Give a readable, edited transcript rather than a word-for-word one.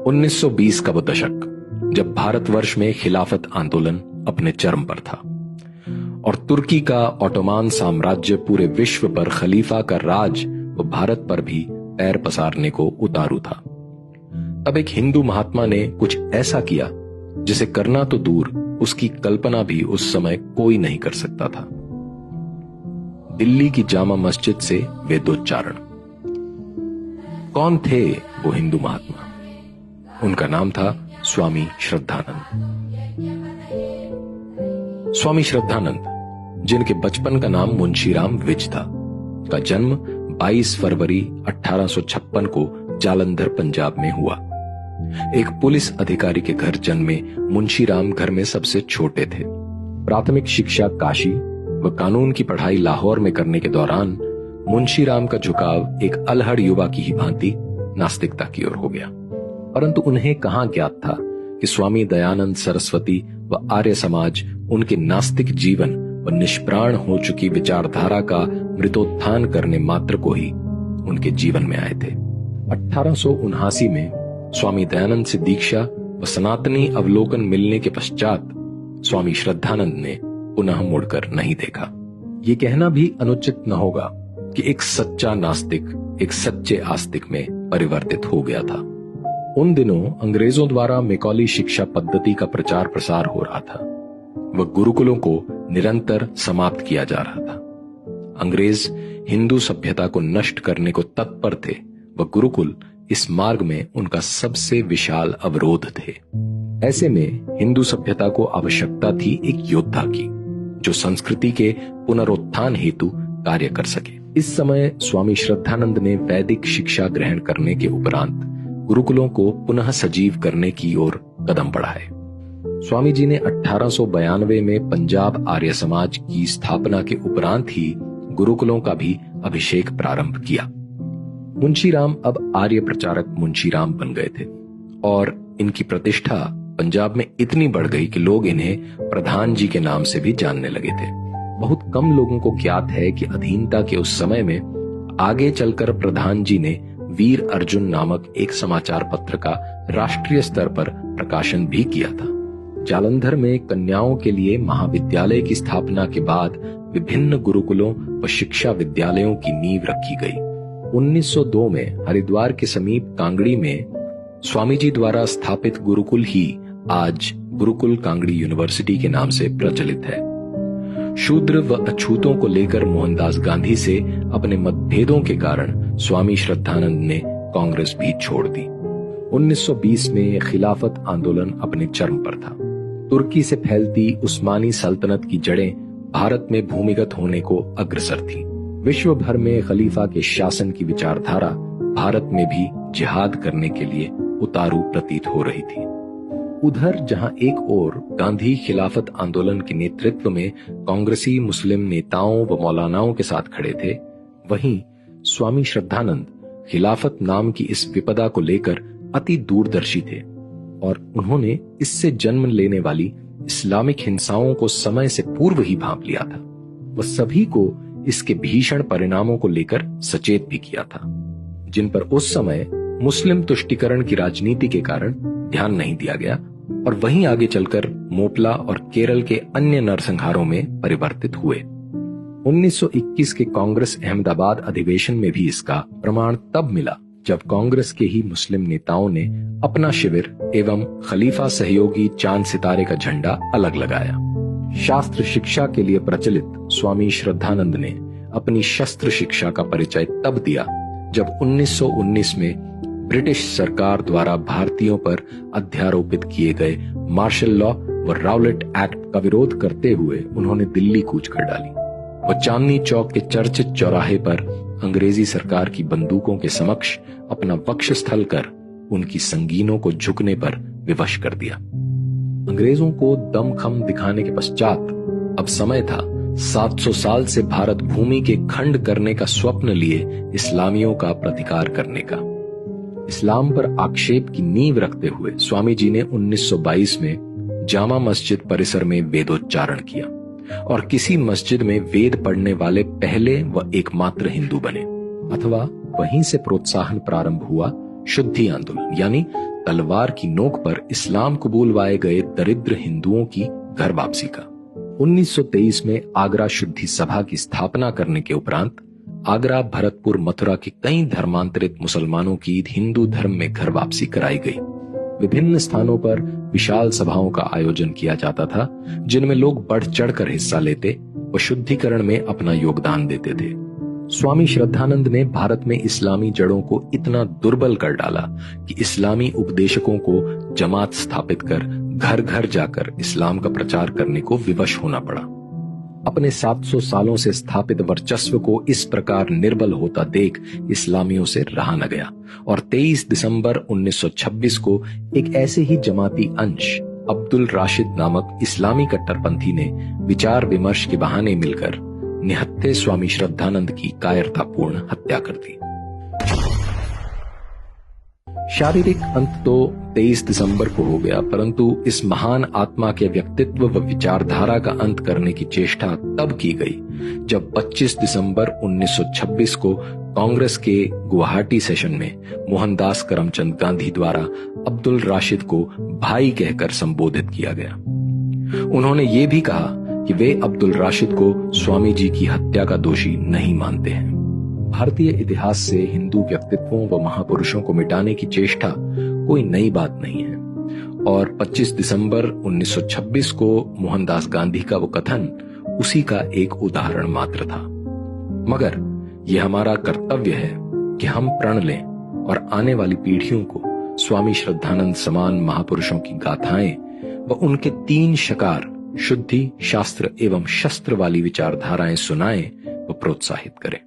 1920 का वो दशक जब भारतवर्ष में खिलाफत आंदोलन अपने चरम पर था और तुर्की का ऑटोमान साम्राज्य पूरे विश्व पर खलीफा का राज व भारत पर भी पैर पसारने को उतारू था। तब एक हिंदू महात्मा ने कुछ ऐसा किया जिसे करना तो दूर, उसकी कल्पना भी उस समय कोई नहीं कर सकता था। दिल्ली की जामा मस्जिद से वेदोच्चारण। कौन थे वो हिंदू महात्मा? उनका नाम था स्वामी श्रद्धानंद। स्वामी श्रद्धानंद, जिनके बचपन का नाम मुंशीराम विज था, का जन्म 22 फरवरी 1856 को जालंधर पंजाब में हुआ। एक पुलिस अधिकारी के घर जन्मे मुंशीराम घर में सबसे छोटे थे। प्राथमिक शिक्षा काशी व कानून की पढ़ाई लाहौर में करने के दौरान मुंशीराम का झुकाव एक अलहड़ युवा की ही भांति नास्तिकता की ओर हो गया। परंतु उन्हें कहां ज्ञात था कि स्वामी दयानंद सरस्वती व आर्य समाज उनके नास्तिक जीवन व निष्प्राण हो चुकी विचारधारा का मृतोत्थान करने मात्र को ही उनके जीवन में आए थे। 1879 में स्वामी दयानंद से दीक्षा व सनातनी अवलोकन मिलने के पश्चात स्वामी श्रद्धानंद ने पुनः मुड़कर नहीं देखा। ये कहना भी अनुचित न होगा कि एक सच्चा नास्तिक एक सच्चे आस्तिक में परिवर्तित हो गया था। उन दिनों अंग्रेजों द्वारा मैकॉली शिक्षा पद्धति का प्रचार प्रसार हो रहा था व गुरुकुलों को निरंतर समाप्त किया जा रहा था। अंग्रेज हिंदू सभ्यता को नष्ट करने को तत्पर थे व गुरुकुल इस मार्ग में उनका सबसे विशाल अवरोध थे। ऐसे में हिंदू सभ्यता को आवश्यकता थी एक योद्धा की जो संस्कृति के पुनरुत्थान हेतु कार्य कर सके। इस समय स्वामी श्रद्धानंद ने वैदिक शिक्षा ग्रहण करने के उपरांत गुरुकुलों को पुनः सजीव करने की ओर कदम बढ़ाए। स्वामी जी ने 1892 में पंजाब आर्य समाज की स्थापना के उपरांत ही गुरुकुलों का भी अभिषेक प्रारंभ किया। मुंशीराम अब आर्य प्रचारक मुंशीराम बन गए थे और इनकी प्रतिष्ठा पंजाब में इतनी बढ़ गई कि लोग इन्हें प्रधान जी के नाम से भी जानने लगे थे। बहुत कम लोगों को ज्ञात है कि अधीनता के उस समय में आगे चलकर प्रधान जी ने वीर अर्जुन नामक एक समाचार पत्र का राष्ट्रीय स्तर पर प्रकाशन भी किया था। जालंधर में कन्याओं के लिए महाविद्यालय की स्थापना के बाद विभिन्न गुरुकुलों व शिक्षा विद्यालयों की नींव रखी गई। 1902 में हरिद्वार के समीप कांगड़ी में स्वामी जी द्वारा स्थापित गुरुकुल ही आज गुरुकुल कांगड़ी यूनिवर्सिटी के नाम से प्रचलित है। शूद्र व अछूतों को लेकर मोहनदास गांधी से अपने मतभेदों के कारण स्वामी श्रद्धानंद ने कांग्रेस भी छोड़ दी। 1920 में खिलाफत आंदोलन अपने चरम पर था। तुर्की से फैलती उस्मानी सल्तनत की जड़ें भारत में भूमिगत होने को अग्रसर थी। विश्व भर में खलीफा के शासन की विचारधारा भारत में भी जिहाद करने के लिए उतारू प्रतीत हो रही थी। उधर जहां एक ओर गांधी खिलाफत आंदोलन के नेतृत्व में कांग्रेसी मुस्लिम नेताओं व मौलानाओं के साथ खड़े थे, वहीं स्वामी श्रद्धानंद खिलाफत नाम की इस विपदा को लेकर अति दूरदर्शी थे और उन्होंने इससे जन्म लेने वाली इस्लामिक हिंसाओं को समय से पूर्व ही भांप लिया था। वह सभी को इसके भीषण परिणामों को लेकर सचेत भी किया था, जिन पर उस समय मुस्लिम तुष्टीकरण की राजनीति के कारण ध्यान नहीं दिया गया और वहीं आगे चलकर मोपला और केरल के अन्य नरसंहारों में परिवर्तित हुए। 1921 के कांग्रेस अहमदाबाद अधिवेशन में भी इसका प्रमाण तब मिला जब कांग्रेस के ही मुस्लिम नेताओं ने अपना शिविर एवं खलीफा सहयोगी चांद सितारे का झंडा अलग लगाया। शास्त्र शिक्षा के लिए प्रचलित स्वामी श्रद्धानंद ने अपनी शस्त्र शिक्षा का परिचय तब दिया जब 1919 में ब्रिटिश सरकार द्वारा भारतीयों पर अध्यारोपित किए गए मार्शल लॉ व राउलेट एक्ट का विरोध करते हुए उन्होंने दिल्ली कूच कर डाली। वह चांदनी चौक के चर्चित चौराहे पर अंग्रेजी सरकार की बंदूकों के समक्ष अपना वक्षस्थल कर उनकी संगीनों को झुकने पर विवश कर दिया। अंग्रेजों को दमखम दिखाने के पश्चात अब समय था 700 साल से भारत भूमि के खंड करने का स्वप्न लिए इस्लामियों का प्रतिकार करने का। इस्लाम पर आक्षेप की नींव रखते हुए स्वामी जी ने 1922 में जामा मस्जिद परिसर में वेदोच्चारण किया और किसी मस्जिद में वेद पढ़ने वाले पहले व एकमात्र हिंदू बने। अथवा वहीं से प्रोत्साहन प्रारंभ हुआ शुद्धि आंदोलन यानी तलवार की नोक पर इस्लाम कबूलवाए गए दरिद्र हिंदुओं की घर वापसी का। 1923 में आगरा शुद्धि सभा की स्थापना करने के उपरांत आगरा, भरतपुर, मथुरा के कई धर्मांतरित मुसलमानों की हिंदू धर्म में घर वापसी कराई गई। विभिन्न स्थानों पर विशाल सभाओं का आयोजन किया जाता था, जिनमें लोग बढ़ चढ़कर हिस्सा लेते व शुद्धिकरण में अपना योगदान देते थे। स्वामी श्रद्धानंद ने भारत में इस्लामी जड़ों को इतना दुर्बल कर डाला कि इस्लामी उपदेशकों को जमात स्थापित कर घर घर जाकर इस्लाम का प्रचार करने को विवश होना पड़ा। अपने 700 सालों से स्थापित वर्चस्व को इस प्रकार निर्बल होता देख इस्लामियों से रहा न गया और 23 दिसंबर 1926 को एक ऐसे ही जमाती अंश अब्दुल राशिद नामक इस्लामी कट्टरपंथी ने विचार विमर्श के बहाने मिलकर निहत्थे स्वामी श्रद्धानंद की कायरतापूर्ण हत्या कर दी। शारीरिक अंत तो 23 दिसंबर को हो गया, परंतु इस महान आत्मा के व्यक्तित्व व विचारधारा का अंत करने की चेष्टा तब की गई जब 25 दिसंबर 1926 को कांग्रेस के गुवाहाटी सेशन में मोहनदास करमचंद गांधी द्वारा अब्दुल राशिद को भाई कहकर संबोधित किया गया। उन्होंने ये भी कहा कि वे अब्दुल राशिद को स्वामी जी की हत्या का दोषी नहीं मानते हैं। भारतीय इतिहास से हिंदू व्यक्तित्वों व महापुरुषों को मिटाने की चेष्टा कोई नई बात नहीं है और 25 दिसंबर 1926 को मोहनदास गांधी का वो कथन उसी का एक उदाहरण मात्र था। मगर यह हमारा कर्तव्य है कि हम प्रण लें और आने वाली पीढ़ियों को स्वामी श्रद्धानंद समान महापुरुषों की गाथाएं व उनके 3 शकार शुद्धि, शास्त्र एवं शस्त्र वाली विचारधाराएं सुनाएं व प्रोत्साहित करें।